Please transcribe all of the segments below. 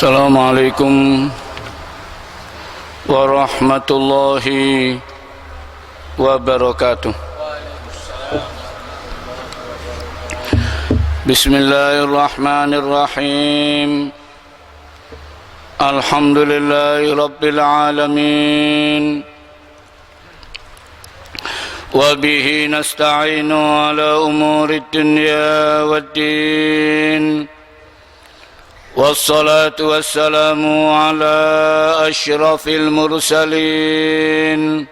Assalamualaikum warahmatullahi wabarakatuh. Bismillahirrahmanirrahim. Alhamdulillahi rabbil alamin. Wa bihi nasta'inu ala umuri dunya waddin. والصلاة والسلام على أشرف المرسلين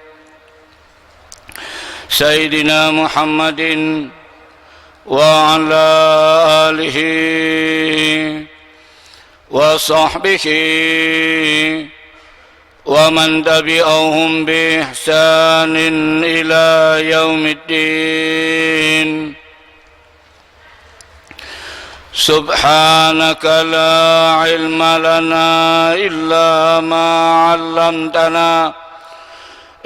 سيدنا محمد وعلى آله وصحبه ومن تبعهم بإحسان إلى يوم الدين. سبحانك لا علم لنا إلا ما علمتنا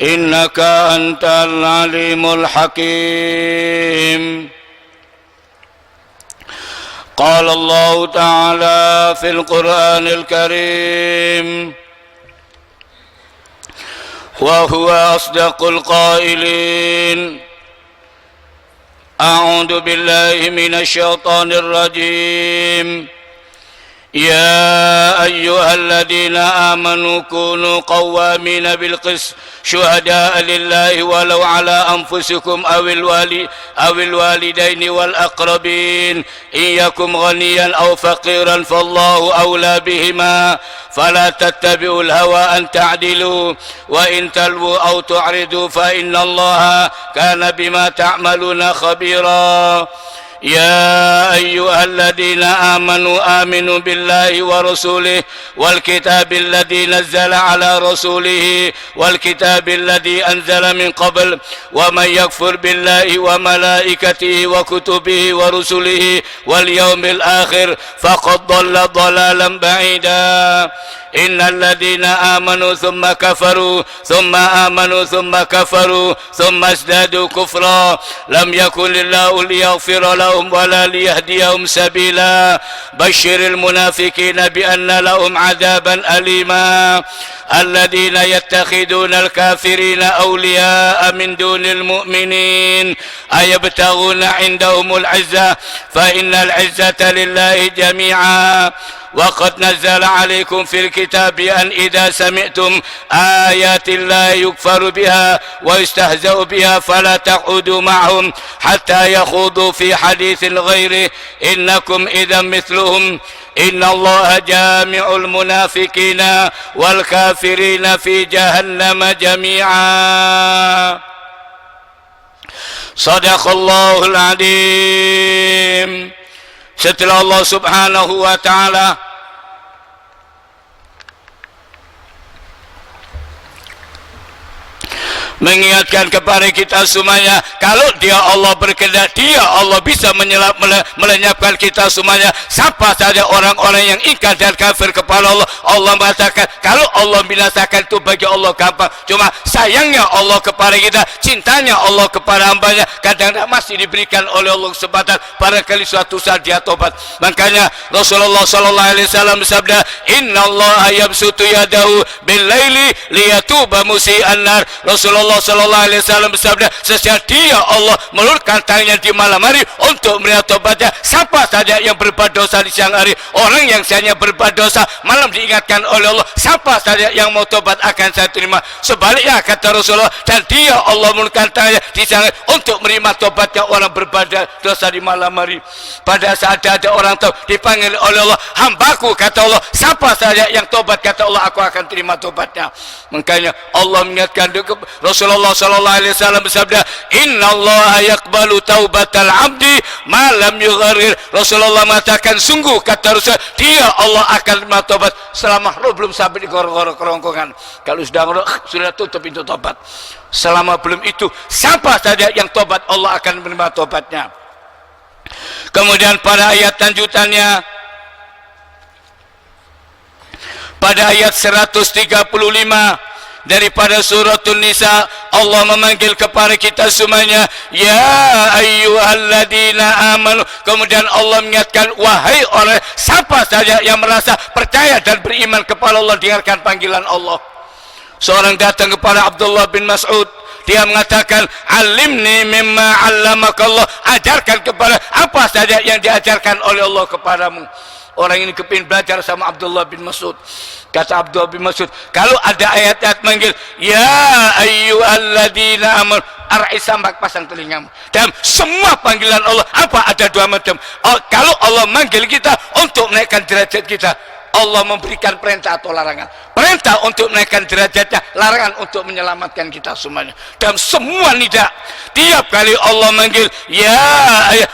إنك أنت العليم الحكيم. قال الله تعالى في القرآن الكريم وهو أصدق القائلين: أعوذ بالله من الشيطان الرجيم. يا أيها الذين آمنوا كونوا قوامين بالقسط شهداء لله ولو على أنفسكم أو الوالدين والأقربين إن يكن غنيا أو فقيرا فالله أولى بهما فلا تتبعوا الهوى أن تعدلوا وإن تلووا أو تعرضوا فإن الله كان بما تعملون خبيرا. يا أيها الذين آمنوا بالله ورسوله والكتاب الذي نزل على رسوله والكتاب الذي أنزل من قبل ومن يكفر بالله وملائكته وكتبه ورسله واليوم الآخر فقد ضل ضلالا بعيدا. إن الذين آمنوا ثم كفروا ثم آمنوا ثم كفروا ثم ازدادوا كفرا لم يكن الله ليغفر لهم ولا ليهديهم سبيلا. بشر المنافقين بأن لهم عذابا أليما. الذين يتخذون الكافرين أولياء من دون المؤمنين أيبتغون عندهم العزة فإن العزة لله جميعا. وقد نزل عليكم في الكتاب أن إذا سمعتم آيات الله يكفر بها ويستهزأ بها فلا تقعدوا معهم حتى يخوضوا في حديث غيره إنكم إذا مثلهم إن الله جامع المنافقين والكافرين في جهنم جميعا. صدق الله العظيم. Setelah Allah subhanahu wa ta'ala mengingatkan kepada kita semuanya, kalau dia Allah berkehendak, dia Allah bisa melenyapkan kita semuanya. Siapa saja orang-orang yang ingkar dan kafir kepada Allah, Allah mengatakan kalau Allah binasakan itu bagi Allah gampang. Cuma sayangnya Allah kepada kita, cintanya Allah kepada hambanya kadang-kadang masih diberikan oleh Allah kesempatan. Barangkali suatu saat dia tobat. Makanya Rasulullah sallallahu alaihi wasallam bersabda, innallaha yabsutu yadahu bil laili liyatuba musii'an nar. Rasulullah sallallahu alaihi wasallam bersabda, sesungguhnya dia Allah melulurkan tangannya di malam hari untuk menerima tobatnya siapa saja yang berbuat dosa di siang hari. Orang yang hanya berbuat dosa malam diingatkan oleh Allah, siapa saja yang mau tobat akan saya terima. Sebaliknya kata Rasulullah, dan dia Allah melulurkan tangannya di siang hari untuk menerima tobatnya orang berbuat dosa di malam hari. Pada saat ada orang tahu dipanggil oleh Allah, hambaku kata Allah, siapa saja yang tobat kata Allah, aku akan terima tobatnya. Makanya Allah mengingatkan Rasulullah sallallahu alaihi wasallam bersabda, innallaha yaqbalu taubatal abdi ma lam yugharir. Rasulullah mengatakan, sungguh kata Rasul, dia Allah akan menerima tobat selama roh belum sampai di gorong-gorong kerongkongan. Kalau sudah roh sudah tutup pintu tobat. Selama belum itu, siapa saja yang tobat Allah akan menerima tobatnya. Kemudian pada ayat lanjutannya, pada ayat 135, daripada suratul Nisa, Allah memanggil kepada kita semuanya, ya ayyuhalladzina amanu. Kemudian Allah mengingatkan, wahai orang, siapa saja yang merasa percaya dan beriman kepada Allah, dengarkan panggilan Allah. Seorang datang kepada Abdullah bin Mas'ud, dia mengatakan, alimni mimma 'allamakallah, ajarkan kepada apa saja yang diajarkan oleh Allah kepadamu. Orang ini kepingin belajar sama Abdullah bin Mas'ud. Kata Abdullah bin Mas'ud, kalau ada ayat-ayat manggil, ya ayyuhalladzina amanu, ar'i sambak, pasang telingamu. Dan semua panggilan Allah, apa ada dua macam. Kalau Allah manggil kita untuk menaikkan derajat kita, Allah memberikan perintah atau larangan. Perintah untuk menaikkan derajatnya, larangan untuk menyelamatkan kita semuanya. Dan semua nida, tiap kali Allah manggil, ya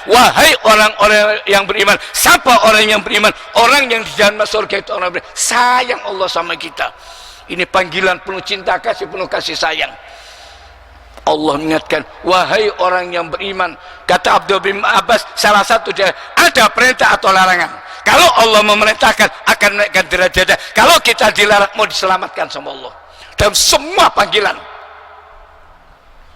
wahai orang-orang yang beriman. Siapa orang yang beriman? Orang yang di dalam surga itu orang beriman. Sayang Allah sama kita. Ini panggilan penuh cinta kasih, penuh kasih sayang. Allah mengingatkan, wahai orang yang beriman. Kata Abdul bin Abbas, salah satu dia ada perintah atau larangan. Kalau Allah memerintahkan akan menaikkan derajatnya, kalau kita dilarang mau diselamatkan sama Allah. Dalam semua panggilan,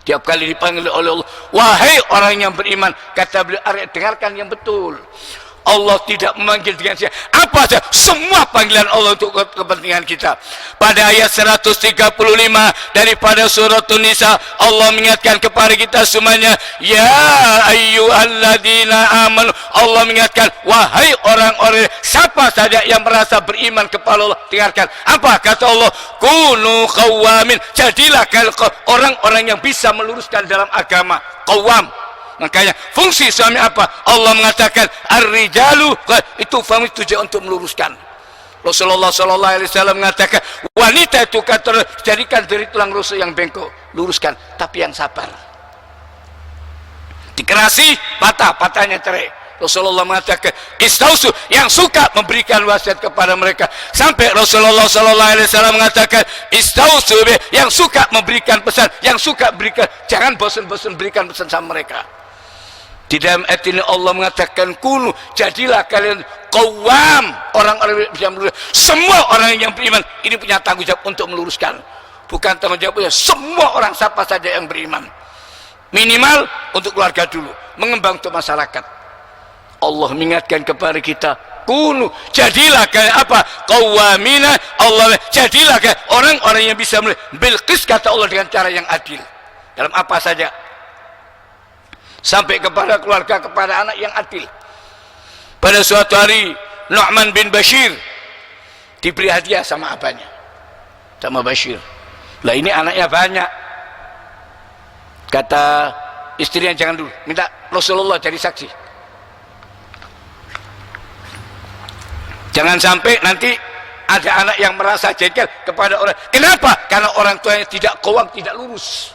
tiap kali dipanggil oleh Allah, wahai orang yang beriman, kata beliau, dengarkan yang betul. Allah tidak memanggil dengan siapa, apa saja, semua panggilan Allah untuk kepentingan kita. Pada ayat 135 daripada surat Nisa, Allah mengingatkan kepada kita semuanya, ya ayyuhalladzina amanu. Allah mengingatkan, wahai orang-orang, siapa saja yang merasa beriman kepada Allah, dengarkan apa kata Allah, kunu qawwamin, jadilah orang-orang yang bisa meluruskan dalam agama, qawwam. Makanya fungsi suami apa? Allah mengatakan ar-rijalu, itu fungsi tujuan untuk meluruskan. Rasulullah SAW mengatakan, wanita itu kata jadikan dari tulang rusuk yang bengkok, luruskan, tapi yang sabar. Dikerasi, patahnya cerai. Rasulullah mengatakan, istausu, yang suka memberikan wasiat kepada mereka. Sampai Rasulullah SAW mengatakan, istausu, yang suka memberikan pesan, yang suka berikan, jangan bosan-bosan berikan pesan sama mereka. Di dalam ayat ini Allah mengatakan, kunu, jadilah kalian qawwam, orang-orang yang bisa meluruskan. Semua orang yang beriman ini punya tanggung jawab untuk meluruskan. Bukan tanggung jawabnya semua orang, siapa saja yang beriman. Minimal untuk keluarga dulu, mengembang untuk masyarakat. Allah mengingatkan kepada kita, kunu, jadilah kayak apa? Qawwamina, Allah, jadilah kayak orang-orang yang bisa bilqis, kata Allah, dengan cara yang adil. Dalam apa saja. Sampai kepada keluarga, kepada anak yang adil. Pada suatu hari, Nu'man bin Bashir diberi hadiah sama abahnya, sama Bashir. Lah ini anaknya banyak. Kata istrinya, jangan dulu, minta Rasulullah jadi saksi. Jangan sampai nanti ada anak yang merasa jengkel kepada orang. Kenapa? Karena orang tuanya tidak qawwam, tidak lurus.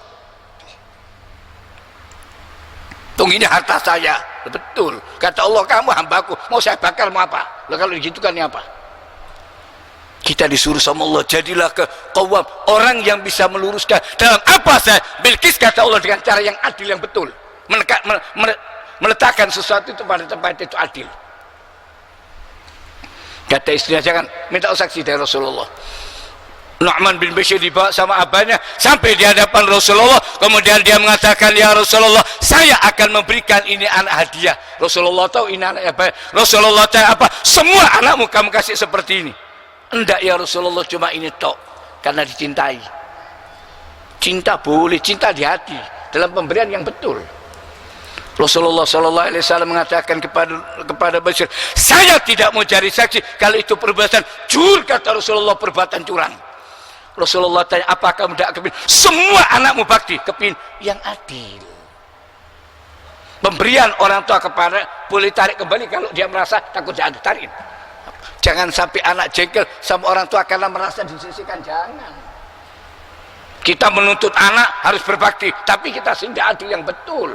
Tung, ini harta saya. Betul. Kata Allah, kamu hambaku, mau saya bakar mau apa? Lah kalau begitu kan apa? Kita disuruh sama Allah, jadilah ke qawwam, orang yang bisa meluruskan. Dalam apa saya? Bilqis, kata Allah, dengan cara yang adil, yang betul. Meletakkan sesuatu itu pada tempat itu adil. Kata istrinya, jangan, minta saksi dari Rasulullah. Nu'man bin Bashir dibawa sama abahnya sampai di hadapan Rasulullah. Kemudian dia mengatakan, ya Rasulullah, saya akan memberikan ini anak hadiah. Rasulullah tahu ini anaknya baik. Rasulullah tahu apa? Semua anakmu kamu kasih seperti ini. Enggak ya Rasulullah, cuma ini tok, karena dicintai. Cinta boleh, cinta di hati, dalam pemberian yang betul. Rasulullah SAW mengatakan kepada Bashir, saya tidak mau cari saksi kalau itu perbuatan jur, kata Rasulullah, perbuatan curang. Rasulullah tanya, apakah kamu tidak kepingin semua anakmu bakti? Kepingin yang adil. Pemberian orang tua kepada boleh tarik kembali kalau dia merasa takut jangan ditarik. Jangan sampai anak jengkel sama orang tua karena merasa disisihkan, jangan. Kita menuntut anak harus berbakti, tapi kita sehingga adil yang betul.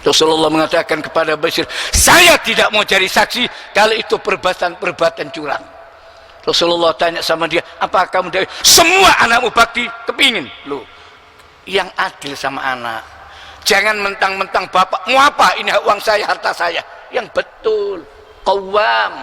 Rasulullah mengatakan kepada Bashir, saya tidak mau cari saksi kalau itu perbuatan curang. Rasulullah tanya sama dia, apa kamu dari semua anakmu bakti? Kepingin lu yang adil sama anak. Jangan mentang-mentang bapak mau apa, ini uang saya, harta saya, yang betul, qawwam.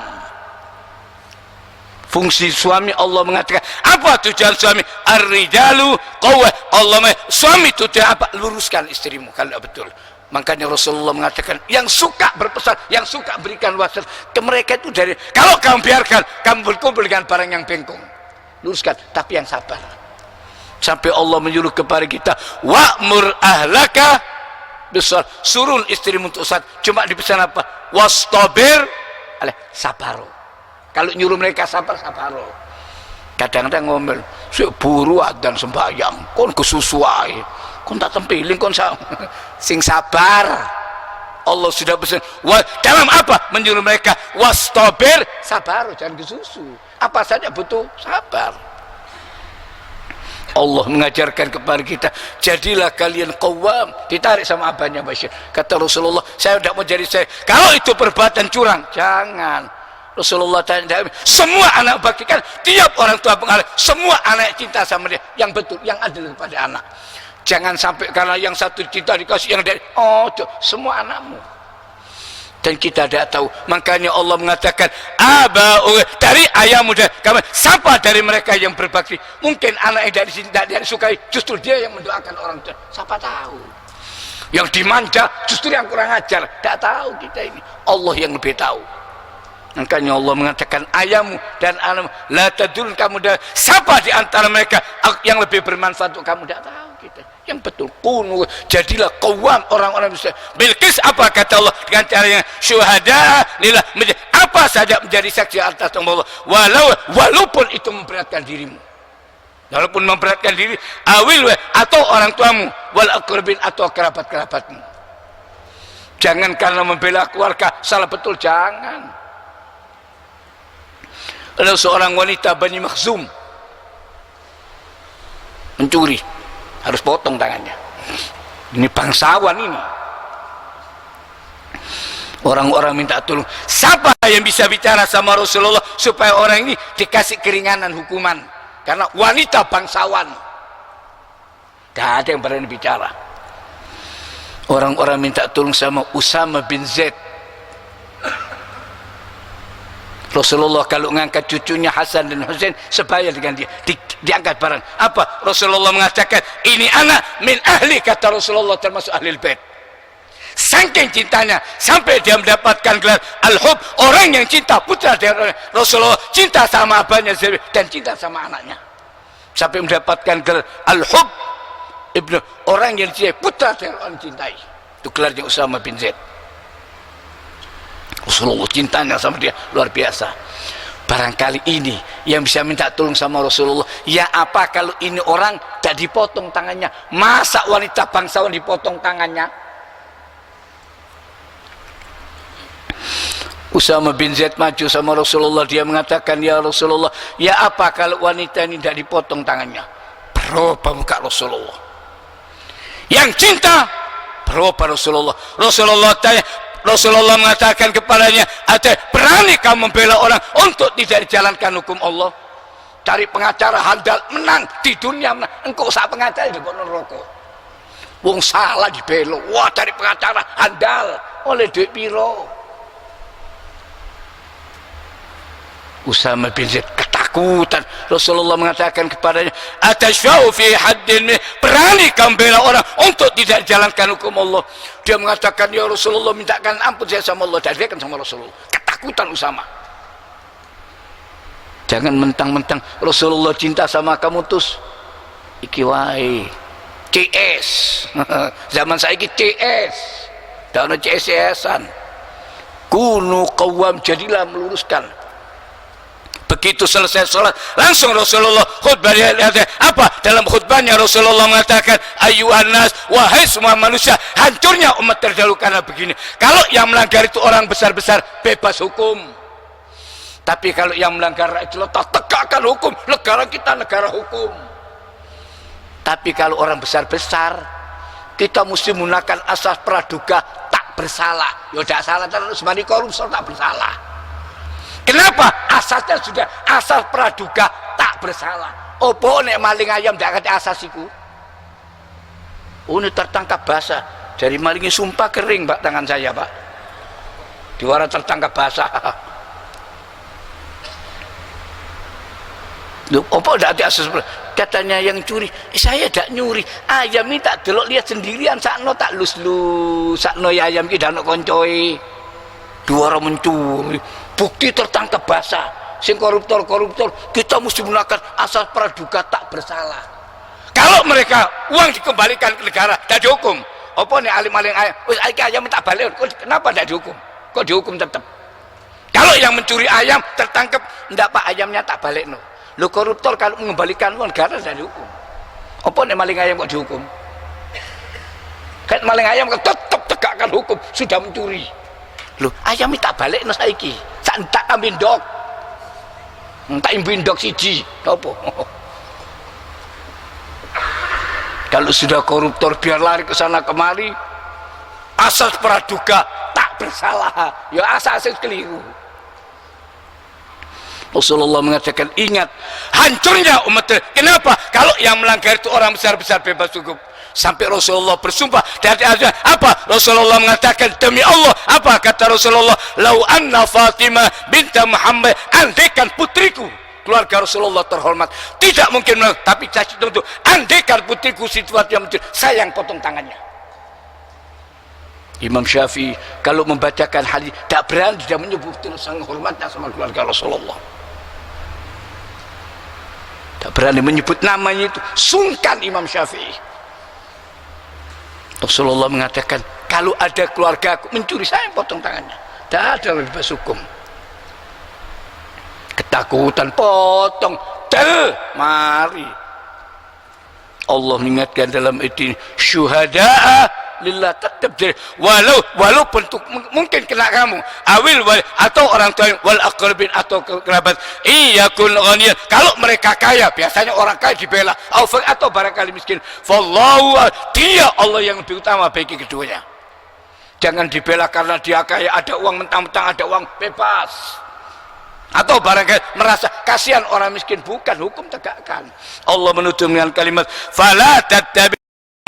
Fungsi suami Allah mengatakan apa tujuan suami? Ar-rijalu qawwa. Allah suami tujuan apa? Luruskan istrimu kalau betul. Makanya Rasulullah mengatakan yang suka berpesan, yang suka berikan wasiat ke mereka itu dari kalau kamu biarkan kamu berkumpul dengan barang yang bengkong. Luruskan, tapi yang sabar. Sampai Allah menyuruh kepada kita wa'mur ahlaka bisal, suruh istrimu untuk saat cuma dipesan apa? Wastabir sabaro. Kalau nyuruh mereka sabar, sabaro. Kadang-kadang ngomel, buru adzan sembahyang, kon kesusuai, kon tak tempiling, kon sing sabar. Allah sudah pesan. Dalam apa? Menyuruh mereka wastabir, sabaro, jangan kesusu. Apa saja butuh sabar. Allah mengajarkan kepada kita, jadilah kalian qawwam. Ditarik sama abahnya Bashir. Kata Rasulullah, saya tidak mau jadi saya. Kalau itu perbuatan curang, jangan. Rasulullah tanya, semua anak bagikan, tiap orang tua pengalir, semua anak cinta sama dia, yang betul, yang adil kepada anak. Jangan sampai karena yang satu cinta dikasih yang dari, semua anakmu. Dan kita tidak tahu, makanya Allah mengatakan, dari ayahmu dan kamu, siapa dari mereka yang berbakti? Mungkin anak yang dari sini tidak disukai, justru dia yang mendoakan orang tua. Siapa tahu? Yang dimanja, justru yang kurang ajar. Tidak tahu kita ini. Allah yang lebih tahu. Makanya Allah mengatakan ayahmu dan anakmu la tadul, kamu dan siapa di antara mereka yang lebih bermanfaat untuk kamu? Tidak tahu kita. Yang betul kunu, jadilah qawwam, orang-orang bisa Bilqis apa kata Allah dengan caranya syuhada lillah, apa saja menjadi saksi atas Allah walaupun itu memberatkan dirimu, walaupun memberatkan diri awil atau orang tuamu wal aqrabin atau kerabat-kerabatmu. Jangan karena membela keluarga salah betul, jangan. Ada seorang wanita Bani Makhzum mencuri, harus potong tangannya. Ini bangsawan ini. Orang-orang minta tolong, siapa yang bisa bicara sama Rasulullah supaya orang ini dikasih keringanan hukuman, karena wanita bangsawan. Gak ada yang berani bicara. Orang-orang minta tolong sama Usama bin Zaid. Rasulullah kalau mengangkat cucunya Hasan dan Husain sebaya dengan dia, diangkat barang. Apa? Rasulullah mengatakan ini anak min ahli, kata Rasulullah, termasuk ahli bait. Saking cintanya sampai dia mendapatkan gelar al-hub, orang yang cinta, putra dari Rasulullah, cinta sama abahnya dan cinta sama anaknya, sampai mendapatkan gelar al-hub ibnu, orang yang cinta, putra dari orang cintai. Itu gelarnya Usama bin Zaid. Rasulullah cintanya sama dia luar biasa. Barangkali ini yang bisa minta tolong sama Rasulullah. Ya apa kalau ini orang tak dipotong tangannya? Masa wanita bangsawan dipotong tangannya? Usama bin Zaid maju sama Rasulullah, dia mengatakan, ya Rasulullah, ya apa kalau wanita ini tidak dipotong tangannya? Berubah muka Rasulullah. Yang cinta berubah Rasulullah. Rasulullah tanya, Rasulullah mengatakan kepadanya, berani kamu membela orang untuk tidak dijalankan hukum Allah? Cari pengacara handal, menang di dunia, menang. Engkau usah pengacara di neraka. Wong salah dibelo, wah cari pengacara handal oleh duit piro. Usama bin Zaid ketakutan. Rasulullah mengatakan kepadanya, atashfa'u fi haddin, berani kamu bela orang untuk tidak dijalankan hukum Allah? Dia mengatakan, ya Rasulullah, mintakan ampun saya sama Allah. Dan dia kan sama Rasulullah. Ketakutan Usama. Jangan mentang-mentang Rasulullah cinta sama kamu terus iki wae CS. Zaman saiki CS. Dan CS-an. Kunu qawwam, jadilah meluruskan. Begitu selesai sholat, langsung Rasulullah khutbah. Apa? Dalam khutbahnya Rasulullah mengatakan, ayyuhan nas, wahai semua manusia, hancurnya umat terdahulu karena begini. Kalau yang melanggar itu orang besar-besar, bebas hukum. Tapi kalau yang melanggar rakyat jelata, tegakkan hukum. Negara kita negara hukum. Tapi kalau orang besar-besar, kita mesti menggunakan asas praduga tak bersalah. Ya tidak salah, terus mani korupsi tak bersalah. Kenapa? Asasnya sudah asas praduga tak bersalah. Opo nek maling ayam tidak ada asas iku. Ini tertangkap basah. Dari malingnya sumpah kering, Pak, tangan saya, Pak. Di luar tertangkap basah. Loh, apa ndak ada asas? Katanya yang curi, saya tidak nyuri. Ayam ini tak delok lihat sendirian, sakno tak lus-lus, sakno ya ayam iki ndak koncoe. Dua orang mencuri, bukti tertangkap basah. Sing koruptor kita mesti menggunakan asas praduga tak bersalah. Kalau mereka uang dikembalikan ke negara, tidak dihukum. Apa nih alim-alim ayam? Wis ayam tak balik, kenapa tidak dihukum? Kok dihukum tetap? Kalau yang mencuri ayam tertangkap, ndak Pak, ayamnya tak balik no. Lo koruptor kalau mengembalikan uang negara tidak dihukum. Apa nih maling ayam kok dihukum? Kan maling ayam tetap tegakkan hukum, sudah mencuri. Lo ayam tak balik no saiki, tak ambil dok, tak ambil dok siji, apa? Kalau sudah koruptor biar lari ke sana kemari, asas praduga tak bersalah, ya asas keliru. Rasulullah mengatakan, ingat hancurnya umat. Kenapa? Kalau yang melanggar itu orang besar-besar bebas hukum. Sampai Rasulullah bersumpah dari azan apa? Rasulullah mengatakan, demi Allah, apa kata Rasulullah? Lau anna Fatimah binta Muhammad, andaikan putriku, keluarga Rasulullah terhormat, tidak mungkin, tapi caci tentu, andaikan putriku situasi yang mencuri, saya yang potong tangannya. Imam Syafi'i kalau membacakan hadis tak berani dia menyebut sang hormatnya sama keluarga Rasulullah. Tak berani menyebut namanya itu, sungkan Imam Syafi'i. Rasulullah mengatakan, kalau ada keluarga aku mencuri, saya yang potong tangannya. Tak ada bebas hukum. Ketakutan potong, mari. Allah mengingatkan dalam itu, syuhada'a lillah, tetap jadi walaupun mungkin kena kamu awil atau orang tua wal aqrabin atau kerabat, iyakun ghaniyan, kalau mereka kaya, biasanya orang kaya dibela, atau barangkali miskin, fallahu, dia Allah yang lebih utama bagi keduanya. Jangan dibela karena dia kaya, ada uang mentang-mentang, ada uang bebas, atau barangkali merasa kasihan orang miskin. Bukan, hukum tegakkan. Allah menutup dengan kalimat fala tattabi,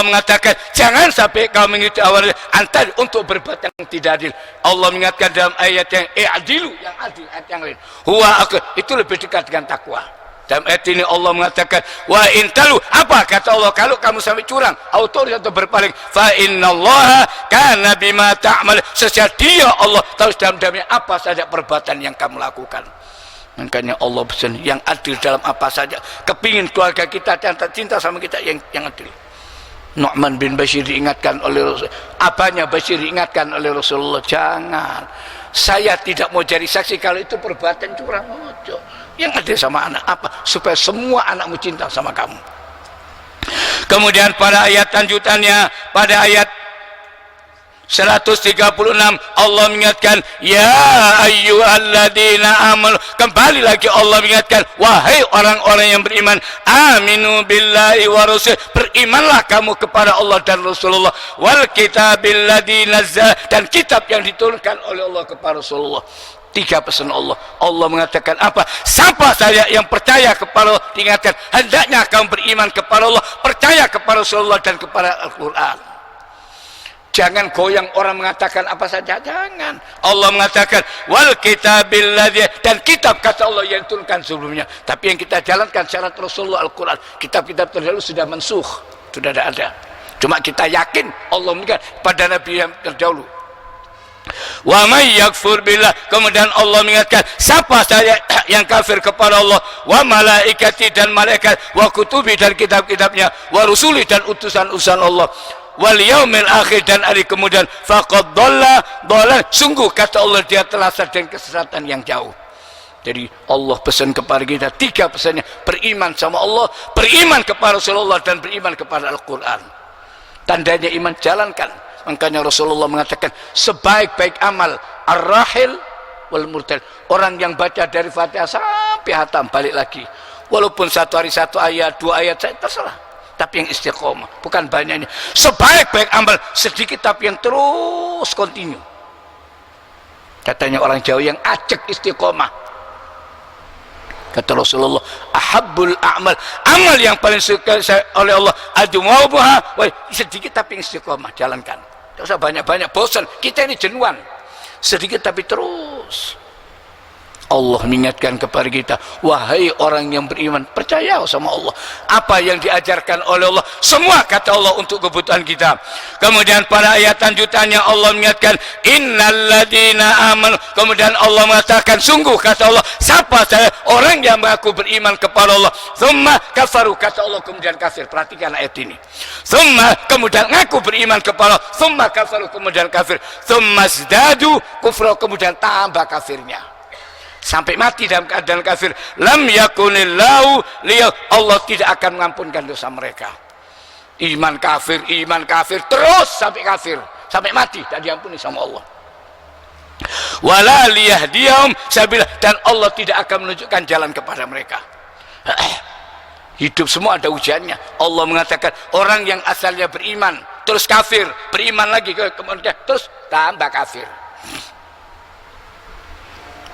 mengatakan jangan sampai kau mengikuti awal antar untuk berbuat yang tidak adil. Allah mengingatkan dalam ayat yang adilu, yang adil, ayat yang lain huwa akal, itu lebih dekat dengan takwa. Dalam ayat ini Allah mengatakan wa intalu, apa kata Allah, kalau kamu sampai curang, autor atau berpaling, fa innallaha kana bima ta'mal, sesungguhnya dia Allah tahu dalam-dalamnya apa saja perbuatan yang kamu lakukan. Makanya Allah pesan yang adil dalam apa saja. Kepingin keluarga kita yang cinta sama kita yang adil. Nu'man bin Bashir diingatkan oleh Rasul, apanya Bashir diingatkan oleh Rasulullah, jangan, saya tidak mau jadi saksi kalau itu perbuatan curang. Yang adil sama anak apa? Supaya semua anakmu cinta sama kamu. Kemudian pada ayat lanjutannya, pada ayat 136 Allah mengingatkan ya ayyuhalladzina amanu, kembali lagi Allah mengingatkan wahai orang-orang yang beriman, aminu billahi wa rasul, berimanlah kamu kepada Allah dan Rasulullah, wal kitabil ladzi nazzal, dan kitab yang diturunkan oleh Allah kepada Rasulullah. Tiga pesan Allah. Allah mengatakan apa? Siapa saja yang percaya kepada Allah, diingatkan hendaknya kamu beriman kepada Allah, percaya kepada Rasulullah dan kepada Al-Quran. Jangan goyang orang mengatakan apa saja, jangan. Allah mengatakan wal kitabil ladzi, dan kitab kata Allah yang diturunkan sebelumnya. Tapi yang kita jalankan syarat Rasulullah Al-Quran. Kitab-kitab terdahulu sudah mansuh, sudah tidak ada. Cuma kita yakin Allah mengingat pada Nabi yang terdahulu. Wa may yakfur billah, kemudian Allah mengingatkan siapa saja yang kafir kepada Allah, wa malaikati, dan malaikat, wa kutubi, dan kitab-kitabnya, wa rusuli, dan utusan-utusan Allah, wal yaumil akhir, dan hari kemudian, faqad dhalla dhalalan, sungguh kata Allah dia telah sesat dan kesesatan yang jauh. Jadi Allah pesan kepada kita tiga pesannya, beriman sama Allah, beriman kepada Rasulullah, dan beriman kepada Al-Quran. Tandanya iman, jalankan. Makanya Rasulullah mengatakan sebaik-baik amal ar-rahil wal murtal, orang yang baca dari Fatihah sampai hatam balik lagi, walaupun satu hari satu ayat, dua ayat, saya terserah, tapi yang istiqomah, bukan banyaknya. Sebaik-baik amal sedikit tapi yang terus kontinu. Katanya orang Jawa yang acek istiqomah. Kata Rasulullah, ahabbul a'mal, amal yang paling suka oleh Allah adumuha, sedikit tapi istiqomah, jalankan. Tidak usah banyak-banyak, bosan. Kita ini jenuhan. Sedikit tapi terus. Allah mengingatkan kepada kita, wahai orang yang beriman, percaya sama Allah. Apa yang diajarkan oleh Allah, semua kata Allah untuk kebutuhan kita. Kemudian pada ayat lanjutannya Allah mengingatkan, innalladzina amanu. Kemudian Allah mengatakan, sungguh kata Allah, siapa saya? Orang yang mengaku beriman kepada Allah, tsumma kafaru, kata Allah kemudian kafir. Perhatikan ayat ini. Tsumma, kemudian mengaku beriman kepada Allah, tsumma kafaru, kemudian kafir. Tsumma zdadu kufra, kemudian tambah kafirnya sampai mati dalam keadaan kafir. Lam yakunillahu liya, Allah tidak akan mengampunkan dosa mereka. Iman kafir terus sampai kafir, sampai mati tak diampuni sama Allah. Wala liyahdiyahum sabila, dan Allah tidak akan menunjukkan jalan kepada mereka. Hidup semua ada ujiannya. Allah mengatakan orang yang asalnya beriman terus kafir, beriman lagi kemudian terus tambah kafir.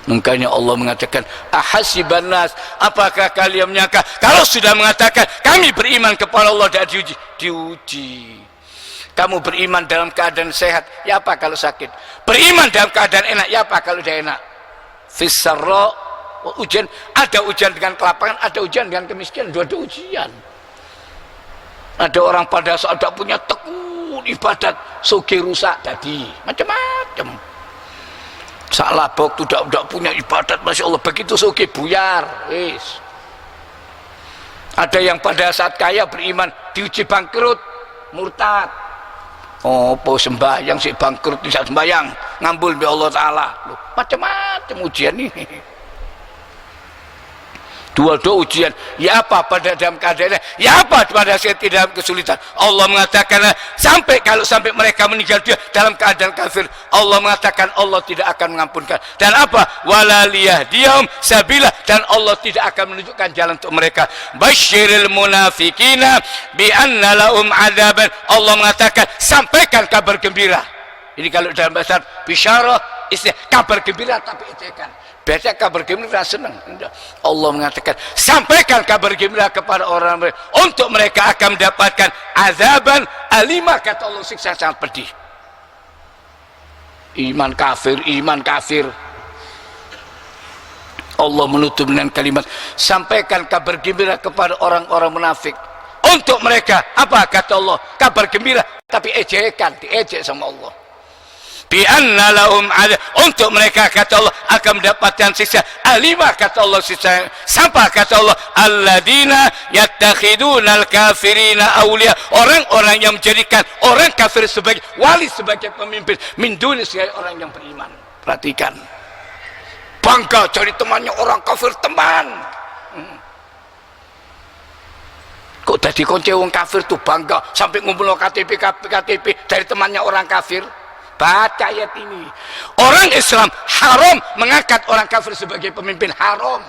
Makanya Allah mengatakan, ahasiban nas, apakah kalian menyangka kalau sudah mengatakan kami beriman kepada Allah dan diuji. Kamu beriman dalam keadaan sehat, ya apa kalau sakit? Beriman dalam keadaan enak, ya apa kalau tidak enak? Fisarra, ujian, ada ujian dengan kelapangan, ada ujian dengan kemiskinan, dua ujian. Ada orang pada saat tidak punya tekun ibadat, soge rusak tadi, macam-macam. Salah bok tidak punya ibadat, masya Allah, begitu soge buyar. Yes. Ada yang pada saat kaya beriman diuji bangkrut, murtad. Oh, sembahyang si bangkrut bisa sembahyang, ngambul bi Allah Taala. Macam-macam ujian ini. Dua ujian. Ya apa pada dalam keadaan, ya apa pada saat dalam kesulitan. Allah mengatakan sampai mereka meninggal dia dalam keadaan kafir, Allah mengatakan Allah tidak akan mengampunkan. Dan apa? Wala liyahdiyahum sabila, dan Allah tidak akan menunjukkan jalan untuk mereka. Basyiril munafikina bi anna lahum adzaban. Allah mengatakan sampaikan kabar gembira. Ini kalau dalam bahasa bisyarah, istilah kabar gembira tapi ejekan. Baca kabar gembira senang. Allah mengatakan sampaikan kabar gembira kepada orang mereka, untuk mereka akan mendapatkan azaban alimah, kata Allah, siksa sangat pedih. Iman kafir. Allah menutup dengan kalimat sampaikan kabar gembira kepada orang-orang munafik. Untuk mereka apa kata Allah? Kabar gembira tapi ejekan, diejek sama Allah. Bi anna lahum ada, untuk mereka kata Allah akan mendapatkan siksa alimah, kata Allah, siksa. Siapa kata Allah? Alladzina yattakhidunal kafirina awliya, orang-orang yang menjadikan orang kafir sebagai wali, sebagai pemimpin, min duni orang yang beriman. Perhatikan, bangga cari temannya orang kafir, teman. Kok tadi kunci orang kafir tuh bangga sampai ngumpul KTP dari temannya orang kafir. Baca ayat ini. Orang Islam haram mengangkat orang kafir sebagai pemimpin, haram.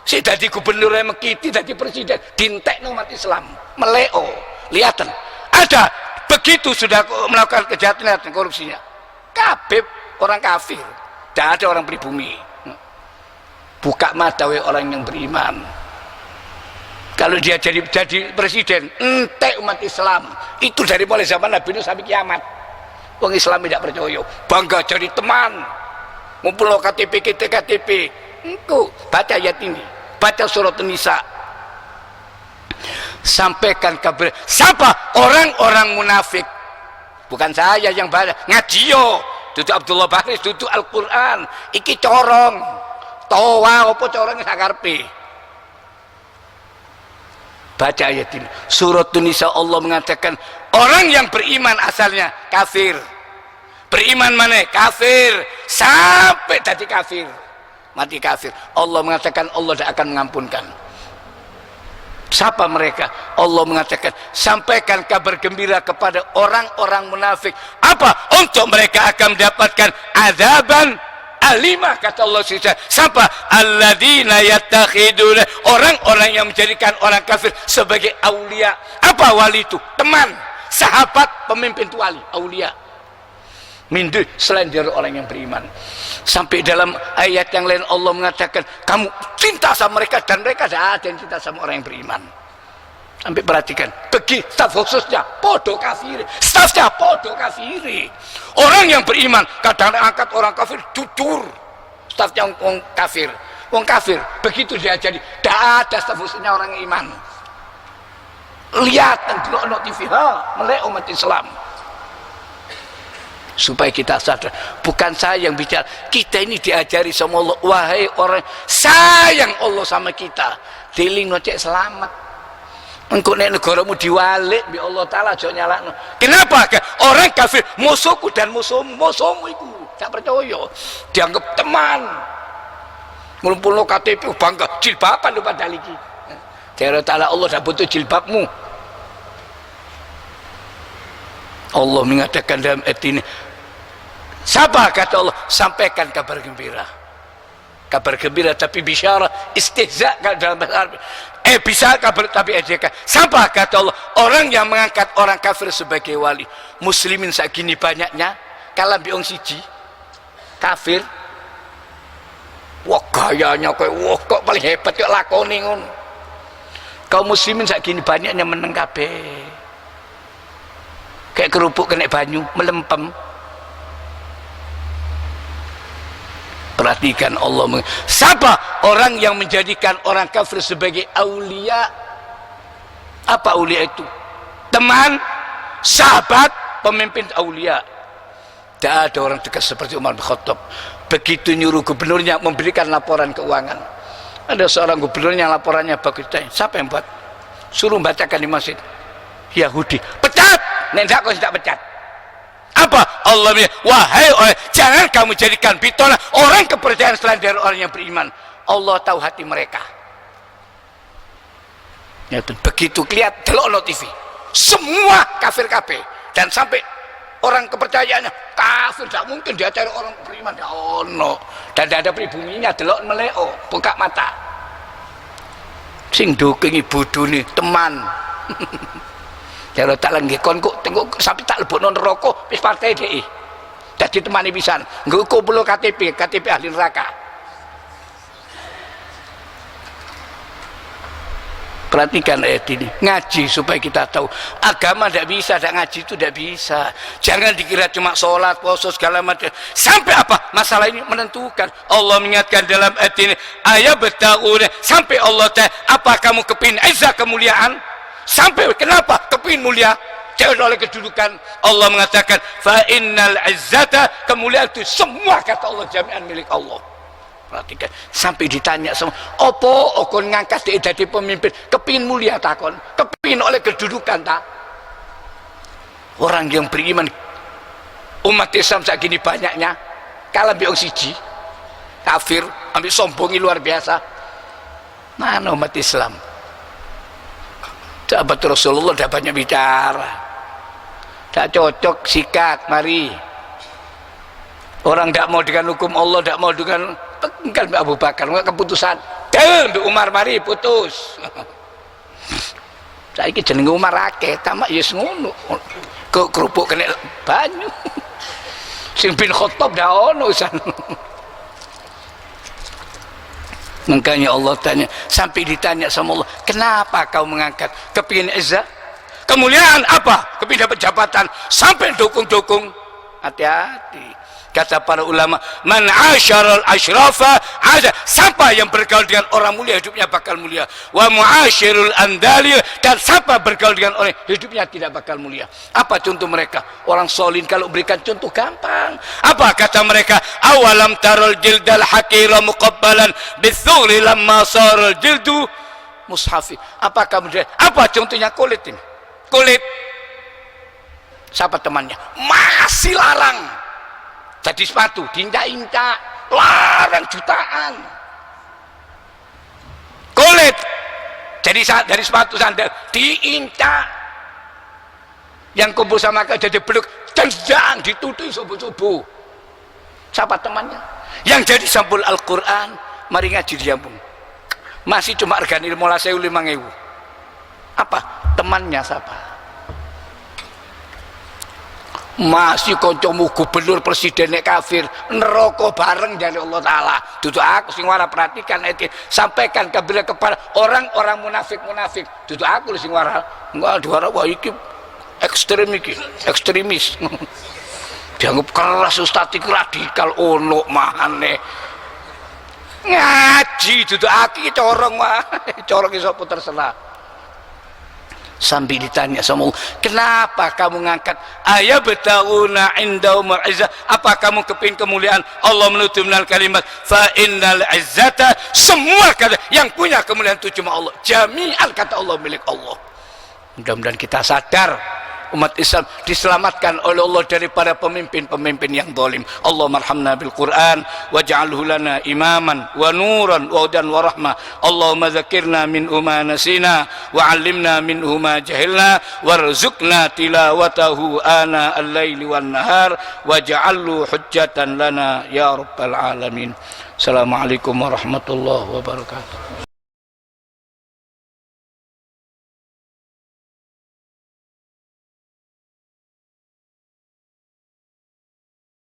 Si dadi gubernur mekiti, dadi presiden, dintek umat Islam, meleo, lihatan. Ada begitu sudah melakukan kejahatan dan korupsinya. Kabeh orang kafir, tidak ada orang pribumi. Buka mata orang yang beriman. Kalau dia jadi presiden, entek umat Islam. Itu dari mulai zaman Nabi Nuh sampai kiamat. Orang Islam tidak percaya, bangga jadi teman, ngumpul KTP. Engkau baca ayat ini, baca surat An-Nisa. Sampaikan kabar. Siapa orang-orang munafik? Bukan saya yang baca, ngaji yo. Duduk Abdullah Bahris, duduk Al-Quran. Iki corong, tawa apa corong sakarpe. Baca ayat ini, surat An-Nisa. Allah mengatakan orang yang beriman asalnya kafir, beriman mana? Kafir, sampai tadi kafir, mati kafir. Allah mengatakan Allah tidak akan mengampunkan. Siapa mereka? Allah mengatakan sampaikan kabar gembira kepada orang-orang munafik. Apa? Untuk mereka akan mendapatkan azaban alimah, kata Allah. Siapa? Alladzina yattakhiduna, orang-orang yang menjadikan orang kafir sebagai aulia. Apa wali itu? Teman, sahabat, pemimpin itu wali, aulia. Mindu, selain dari orang yang beriman. Sampai dalam ayat yang lain Allah mengatakan kamu cinta sama mereka, dan mereka tidak ada yang cinta sama orang yang beriman. Sampai perhatikan, bagi staf khususnya podo kafiri, stafnya podo kafiri. Orang yang beriman kadang angkat orang kafir jujur, Ustadznya wong kafir. Wong kafir begitu diajari, tidak ada statusnya orang iman. Lihat dan delok TV, melek umat Islam. Supaya kita sadar, bukan saya yang bicara, kita ini diajari sama Allah. Wahai orang sayang Allah sama kita, deling cek selamat. Engkau nek negaramu diwalik bi Allah Ta'ala aja nyalakno. Kenapa? Orang kafir musuhku dan musuhmu itu tak percaya, dianggap teman. Ngumpulno KTP bangga jilbaban lu padahal iki. Jare Ta'ala Allah dah butuh jilbabmu. Allah mengatakan dalam ayat ini, siapa kata Allah, sampaikan kabar gembira. Kabar gembira tapi bisyara, istihza dalam bahasa Arab. Bisa kabar tapi ejekan. Siapa kata Allah, orang yang mengangkat orang kafir sebagai wali. Muslimin segini banyaknya, kalah biong siji kafir. Wah gayanya kayak wah kok paling hebat kok lakoni ngono. Kaum muslimin segini banyaknya meneng kabeh. Kayak kerupuk kena banyu melempem. Perhatikan Allah. Siapa orang yang menjadikan orang kafir sebagai aulia? Apa aulia itu? Teman, sahabat, pemimpin aulia. Tidak ada orang dekat seperti Umar bin Khattab. Begitu nyuruh gubernurnya memberikan laporan keuangan, ada seorang gubernurnya laporannya bagus, siapa yang buat? Suruh bacakan di masjid. Yahudi, pecat. Nendak kau tidak pecat. Apa? Allah bilang, wahai jangan kamu jadikan bitola orang kepercayaan selain dari orang yang beriman. Allah tahu hati mereka. Ya, begitu kelihatan delok TV, semua kafir kafir dan sampai orang kepercayaannya kafir, tidak mungkin dia cari orang beriman. Oh no, dan tidak ada pribuminya, delok meleo, buka mata. Sing duking ibu duni teman. Kalau tak lagi kon kok tengok sampai tak lebok non rokok, pis partai deh. Jadi temani pisan, nggak kumpul KTP ahli neraka. Perhatikan ayat ini, ngaji supaya kita tahu agama tidak bisa, tidak ngaji itu tidak bisa. Jangan dikira cuma sholat, puasa segala macam. Sampai apa? Masalah ini menentukan. Allah mengingatkan dalam ayat ini, ayat bertahu sampai Allah tanya, apa kamu kepin izzah kemuliaan? Sampai kenapa kepin mulia? Jangan oleh kedudukan. Allah mengatakan, fa innal izzata, kemuliaan itu semua kata Allah jami'an milik Allah. Perhatikan, sampai ditanya sama opo okon ngangkat dia jadi pemimpin, kepingin mulia takon, kepingin oleh kedudukan tak? Orang yang beriman umat Islam saat gini banyaknya, kalah biong siji kafir, ambil sombongi luar biasa. Mana umat Islam? Sahabat Rasulullah dah banyak bicara, tak cocok sikat, mari. Orang tidak mau dengan hukum Allah, tidak mau dengan penggal Abu Bakar, nggak keputusan. Dan Umar mari putus. Saya ini jeneng Umar akeh, tamak yes ngono. Kok kerupuk kena banyu. Sing bin Khattab dah ono san. Makanya Allah tanya, sampai ditanya sama Allah, kenapa kau mengangkat kepingin izzah? Kemuliaan apa? Kepingin dapat jabatan, sampai dukung-dukung. Hati-hati. Kata para ulama, man asyaral asyrafa ada, siapa yang bergaul dengan orang mulia hidupnya bakal mulia. Wa muasyirul andali, dan siapa bergaul dengan orang hidupnya tidak bakal mulia. Apa contoh mereka? Orang solin kalau berikan contoh gampang. Apa kata mereka? Awalam tarul jildal hakira muqabbalan bithuri lamma sarul jildu mushafi. Apa contohnya kulit ini? Kulit. Siapa temannya? Masih larang. Jadi sepatu diinjak-injak, larang jutaan. Kulit jadi dari sepatu sandal diinjak. Yang kumpul sama kau jadi peluk, tendang dituduh subuh-subuh. Siapa temannya? Yang jadi sampul Al-Quran, mari ngaji di Jampung. Masih cuma organil mola 5.000. Apa? Temannya siapa? Masih kancamu gubernur presiden kafir neraka bareng dari Allah Ta'ala. Duduk aku sing wara, perhatikan itu, sampaikan kepada orang-orang munafik. Duduk aku sing wara, enggak diwara, wah iki ekstremis dianggap keras, ustaz iki radikal, ono mahane ngaji duduk aki corong wah corong iso putar terserah. Sambil ditanya sama Allah, kenapa kamu ngangkat ayat betahuna indaumul izzah, apa kamu kepingin kemuliaan? Allah menutup dengan kalimat fa innal izzata, semua kata yang punya kemuliaan itu cuma Allah, jami'an kata Allah milik Allah. Mudah-mudahan kita sadar umat Islam diselamatkan oleh Allah daripada pemimpin-pemimpin yang zalim. Allah marhamna bil Quran waj'alhu lana imaman wa nuran wa hudan wa rahmah. Allahumma dzakirna min ma nasina wa 'allimna minhu ma jahilna warzuqna tilawatahu ana al-laili wan nahar waj'alhu hujjatan lana ya rabbal alamin. Assalamualaikum warahmatullahi wabarakatuh.